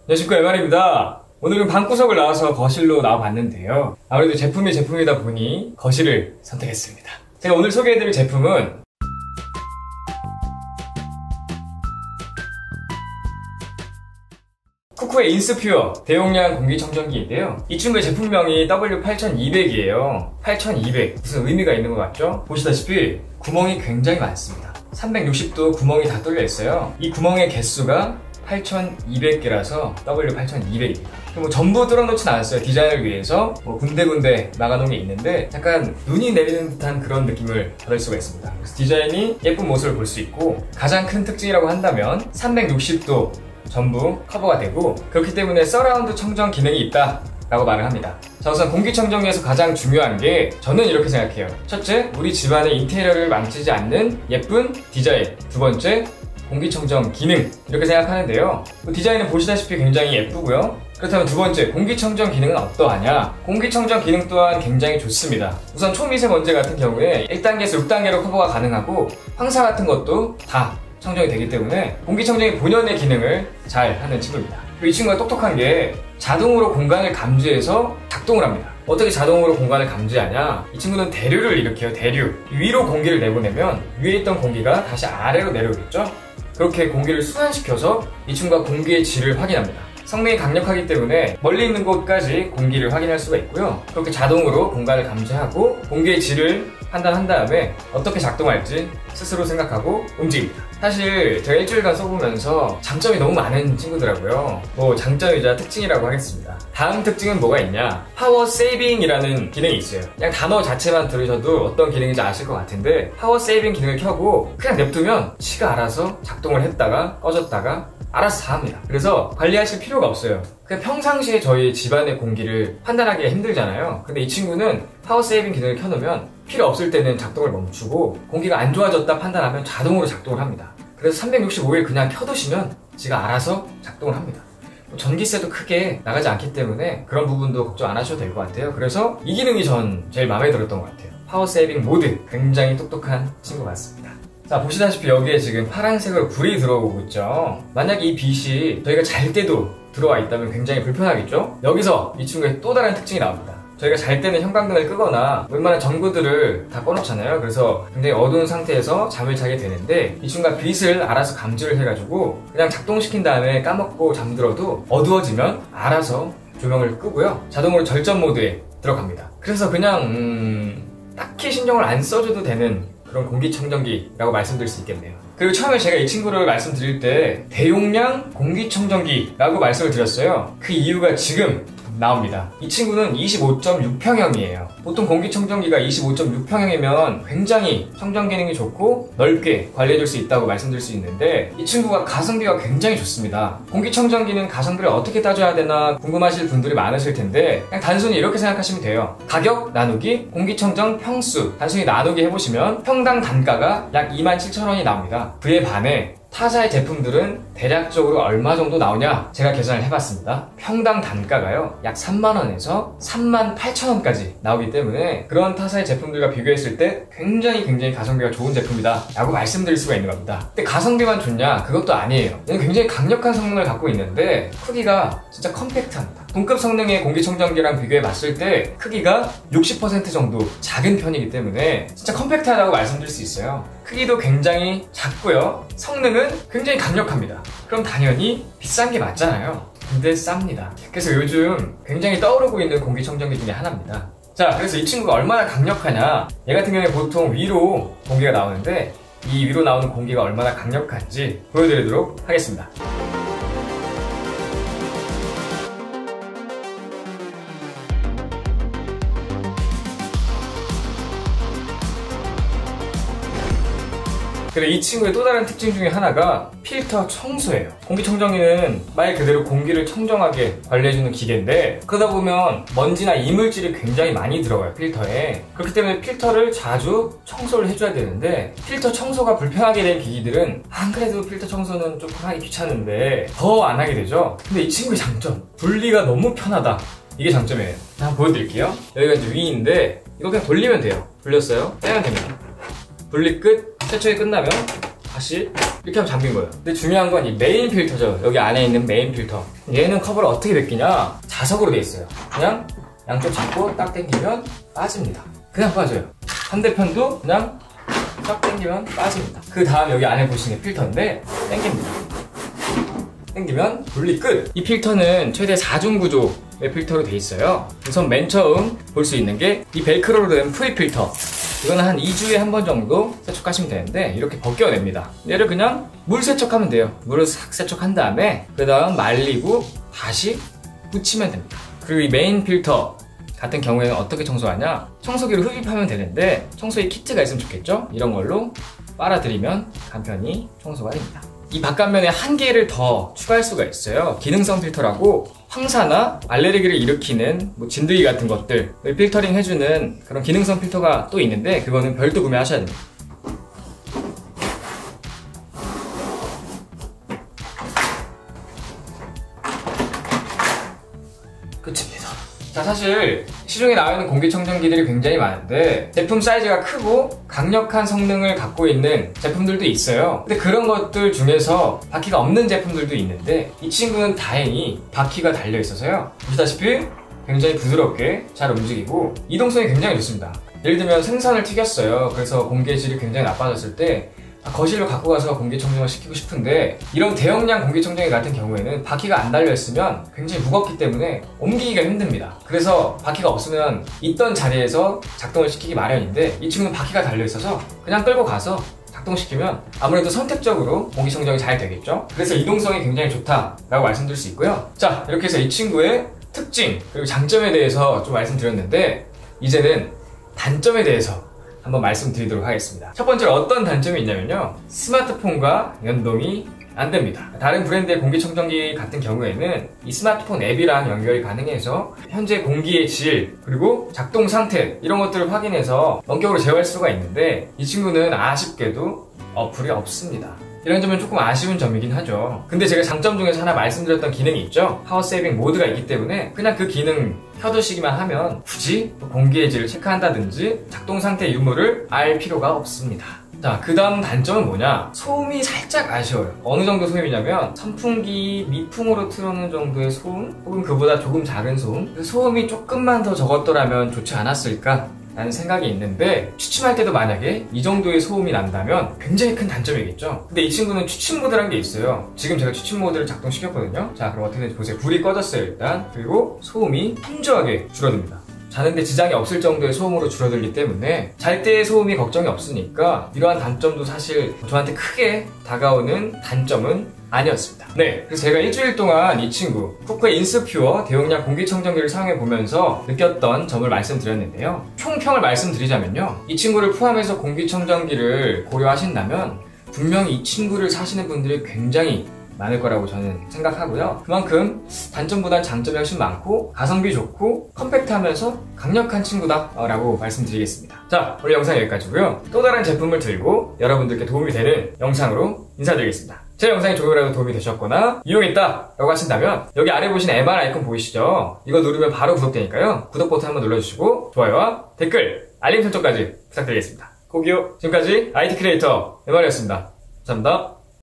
안녕하십니까, MR입니다. 오늘은 방구석을 나와서 거실로 나와봤는데요. 아무래도 제품이 제품이다 보니 거실을 선택했습니다. 제가 오늘 소개해드릴 제품은 쿠쿠의 인스퓨어 대용량 공기청정기인데요. 이 친구의 제품명이 W8200이에요. 8200 무슨 의미가 있는 것 같죠? 보시다시피 구멍이 굉장히 많습니다. 360도 구멍이 다 뚫려 있어요. 이 구멍의 개수가 8200개라서 W8200입니다. 뭐 전부 뚫어놓진 않았어요. 디자인을 위해서 뭐 군데군데 막아놓은 게 있는데 약간 눈이 내리는 듯한 그런 느낌을 받을 수가 있습니다. 그래서 디자인이 예쁜 모습을 볼 수 있고, 가장 큰 특징이라고 한다면 360도 전부 커버가 되고, 그렇기 때문에 서라운드 청정 기능이 있다 라고 말을 합니다. 자, 우선 공기청정기에서 가장 중요한 게, 저는 이렇게 생각해요. 첫째, 우리 집안의 인테리어를 망치지 않는 예쁜 디자인. 두 번째, 공기청정 기능, 이렇게 생각하는데요. 디자인은 보시다시피 굉장히 예쁘고요. 그렇다면 두 번째, 공기청정 기능은 어떠하냐? 공기청정 기능 또한 굉장히 좋습니다. 우선 초미세먼지 같은 경우에 1단계에서 6단계로 커버가 가능하고, 황사 같은 것도 다 청정이 되기 때문에 공기청정기 본연의 기능을 잘 하는 친구입니다. 그리고 이 친구가 똑똑한 게 자동으로 공간을 감지해서 작동을 합니다. 어떻게 자동으로 공간을 감지하냐? 이 친구는 대류를 일으켜요. 대류. 위로 공기를 내보내면 위에 있던 공기가 다시 아래로 내려오겠죠? 그렇게 공기를 순환시켜서 이 친구가 공기의 질을 확인합니다. 성능이 강력하기 때문에 멀리 있는 곳까지 공기를 확인할 수가 있고요. 그렇게 자동으로 공간을 감지하고 공기의 질을 판단한 다음에 어떻게 작동할지 스스로 생각하고 움직입니다. 사실 제가 일주일간 써보면서 장점이 너무 많은 친구더라고요. 뭐 장점이자 특징이라고 하겠습니다. 다음 특징은 뭐가 있냐? 파워 세이빙이라는 기능이 있어요. 그냥 단어 자체만 들으셔도 어떤 기능인지 아실 것 같은데, 파워 세이빙 기능을 켜고 그냥 냅두면 지가 알아서 작동을 했다가 꺼졌다가 알아서 다 합니다. 그래서 관리하실 필요가 없어요. 그냥 평상시에 저희 집안의 공기를 판단하기가 힘들잖아요. 근데 이 친구는 파워 세이빙 기능을 켜놓으면 필요 없을 때는 작동을 멈추고, 공기가 안 좋아졌다 판단하면 자동으로 작동을 합니다. 그래서 365일 그냥 켜두시면 지가 알아서 작동을 합니다. 전기세도 크게 나가지 않기 때문에 그런 부분도 걱정 안 하셔도 될 것 같아요. 그래서 이 기능이 전 제일 마음에 들었던 것 같아요. 파워 세이빙 모드, 굉장히 똑똑한 친구 같습니다. 자, 보시다시피 여기에 지금 파란색으로 불이 들어오고 있죠. 만약에 이 빛이 저희가 잘 때도 들어와 있다면 굉장히 불편하겠죠? 여기서 이 친구의 또 다른 특징이 나옵니다. 저희가 잘 때는 형광등을 끄거나 웬만한 전구들을 다 꺼놓잖아요. 그래서 굉장히 어두운 상태에서 잠을 자게 되는데, 이 친구가 빛을 알아서 감지를 해가지고 그냥 작동시킨 다음에 까먹고 잠들어도 어두워지면 알아서 조명을 끄고요, 자동으로 절전 모드에 들어갑니다. 그래서 그냥 딱히 신경을 안 써줘도 되는 그런 공기청정기라고 말씀드릴 수 있겠네요. 그리고 처음에 제가 이 친구를 말씀드릴 때 대용량 공기청정기라고 말씀을 드렸어요. 그 이유가 지금 나옵니다. 이 친구는 25.6평형이에요. 보통 공기청정기가 25.6평형이면 굉장히 청정 기능이 좋고 넓게 관리해줄 수 있다고 말씀드릴 수 있는데, 이 친구가 가성비가 굉장히 좋습니다. 공기청정기는 가성비를 어떻게 따져야 되나 궁금하실 분들이 많으실 텐데, 그냥 단순히 이렇게 생각하시면 돼요. 가격 나누기 공기청정 평수, 단순히 나누기 해보시면 평당 단가가 약 27,000원이 나옵니다. 그에 반해 타사의 제품들은 대략적으로 얼마 정도 나오냐, 제가 계산을 해봤습니다. 평당 단가가요, 약 3만원에서 38,000원까지 나오기 때문에 그런 타사의 제품들과 비교했을 때 굉장히 가성비가 좋은 제품이다 라고 말씀드릴 수가 있는 겁니다. 근데 가성비만 좋냐? 그것도 아니에요. 얘는 굉장히 강력한 성능을 갖고 있는데 크기가 진짜 컴팩트합니다. 동급 성능의 공기청정기랑 비교해 봤을 때 크기가 60% 정도 작은 편이기 때문에 진짜 컴팩트하다고 말씀드릴 수 있어요. 크기도 굉장히 작고요, 성능은 굉장히 강력합니다. 그럼 당연히 비싼 게 맞잖아요. 근데 쌉니다. 그래서 요즘 굉장히 떠오르고 있는 공기청정기 중에 하나입니다. 자, 그래서 이 친구가 얼마나 강력하냐, 얘 같은 경우에 보통 위로 공기가 나오는데 이 위로 나오는 공기가 얼마나 강력한지 보여드리도록 하겠습니다. 그리고 이 친구의 또 다른 특징 중에 하나가 필터 청소예요. 공기청정기는 말 그대로 공기를 청정하게 관리해주는 기계인데, 그러다 보면 먼지나 이물질이 굉장히 많이 들어가요, 필터에. 그렇기 때문에 필터를 자주 청소를 해줘야 되는데, 필터 청소가 불편하게 된 기기들은 안 그래도 필터 청소는 조금 하기 귀찮은데 더 안 하게 되죠. 근데 이 친구의 장점, 분리가 너무 편하다, 이게 장점이에요. 한번 보여드릴게요. 여기가 이제 위인데 이거 그냥 돌리면 돼요. 돌렸어요, 빼면 됩니다. 분리 끝. 세척이 끝나면 다시 이렇게 하면 잠긴 거예요. 근데 중요한 건 이 메인 필터죠. 여기 안에 있는 메인 필터. 얘는 커버를 어떻게 벗기냐? 자석으로 돼 있어요. 그냥 양쪽 잡고 딱 당기면 빠집니다. 그냥 빠져요. 반대편도 그냥 딱 당기면 빠집니다. 그 다음 여기 안에 보시는 필터인데 당깁니다. 당기면 분리 끝! 이 필터는 최대 4중 구조의 필터로 돼 있어요. 우선 맨 처음 볼 수 있는 게 이 벨크로로 된 프리 필터. 이거는 한 2주에 한 번 정도 세척하시면 되는데 이렇게 벗겨냅니다. 얘를 그냥 물 세척하면 돼요. 물을 싹 세척한 다음에 그 다음 말리고 다시 붙이면 됩니다. 그리고 이 메인 필터 같은 경우에는 어떻게 청소하냐? 청소기로 흡입하면 되는데 청소기 키트가 있으면 좋겠죠? 이런 걸로 빨아들이면 간편히 청소가 됩니다. 이 바깥면에 한 개를 더 추가할 수가 있어요. 기능성 필터라고 황사나 알레르기를 일으키는 진드기 같은 것들을 필터링 해주는 그런 기능성 필터가 또 있는데 그거는 별도 구매하셔야 됩니다. 끝입니다. 자, 사실 시중에 나와 있는 공기청정기들이 굉장히 많은데 제품 사이즈가 크고 강력한 성능을 갖고 있는 제품들도 있어요. 근데 그런 것들 중에서 바퀴가 없는 제품들도 있는데 이 친구는 다행히 바퀴가 달려 있어서요. 보시다시피 굉장히 부드럽게 잘 움직이고 이동성이 굉장히 좋습니다. 예를 들면 생선을 튀겼어요. 그래서 공기질이 굉장히 나빠졌을 때 거실로 갖고 가서 공기청정을 시키고 싶은데 이런 대용량 공기청정기 같은 경우에는 바퀴가 안 달려있으면 굉장히 무겁기 때문에 옮기기가 힘듭니다. 그래서 바퀴가 없으면 있던 자리에서 작동을 시키기 마련인데 이 친구는 바퀴가 달려있어서 그냥 끌고 가서 작동시키면 아무래도 선택적으로 공기청정이 잘 되겠죠. 그래서 이동성이 굉장히 좋다라고 말씀드릴 수 있고요. 자, 이렇게 해서 이 친구의 특징 그리고 장점에 대해서 좀 말씀드렸는데 이제는 단점에 대해서 한번 말씀드리도록 하겠습니다. 첫 번째로 어떤 단점이 있냐면요. 스마트폰과 연동이 안 됩니다. 다른 브랜드의 공기청정기 같은 경우에는 이 스마트폰 앱이랑 연결이 가능해서 현재 공기의 질 그리고 작동 상태 이런 것들을 확인해서 원격으로 제어할 수가 있는데 이 친구는 아쉽게도 어플이 없습니다. 이런 점은 조금 아쉬운 점이긴 하죠. 근데 제가 장점 중에서 하나 말씀드렸던 기능이 있죠. 파워 세이빙 모드가 있기 때문에 그냥 그 기능 켜두시기만 하면 굳이 공기의 질을 체크한다든지 작동 상태 유무를 알 필요가 없습니다. 자, 그 다음 단점은 뭐냐? 소음이 살짝 아쉬워요. 어느 정도 소음이냐면 선풍기 미풍으로 틀어놓은 정도의 소음 혹은 그보다 조금 작은 소음, 소음이 조금만 더 적었더라면 좋지 않았을까 라는 생각이 있는데 취침할 때도 만약에 이 정도의 소음이 난다면 굉장히 큰 단점이겠죠. 근데 이 친구는 취침 모드라는 게 있어요. 지금 제가 취침 모드를 작동시켰거든요. 자, 그럼 어떻게 되는지 보세요. 불이 꺼졌어요 일단. 그리고 소음이 현저하게 줄어듭니다. 자는데 지장이 없을 정도의 소음으로 줄어들기 때문에 잘 때의 소음이 걱정이 없으니까 이러한 단점도 사실 저한테 크게 다가오는 단점은 아니었습니다. 네, 그래서 제가 일주일 동안 이 친구 쿠크의 인스퓨어 대용량 공기청정기를 사용해보면서 느꼈던 점을 말씀드렸는데요. 총평을 말씀드리자면요. 이 친구를 포함해서 공기청정기를 고려하신다면 분명히 이 친구를 사시는 분들이 굉장히 많을 거라고 저는 생각하고요. 그만큼 단점보단 장점이 훨씬 많고 가성비 좋고 컴팩트하면서 강력한 친구다 라고 말씀드리겠습니다. 자, 오늘 영상 여기까지고요. 또 다른 제품을 들고 여러분들께 도움이 되는 영상으로 인사드리겠습니다. 제 영상이 조금이라도 도움이 되셨거나 유용했다 라고 하신다면 여기 아래 보시는 MR 아이콘 보이시죠? 이거 누르면 바로 구독되니까요. 구독 버튼 한번 눌러주시고 좋아요와 댓글, 알림 설정까지 부탁드리겠습니다. 고기요. 지금까지 IT 크리에이터 MR이었습니다. 감사합니다.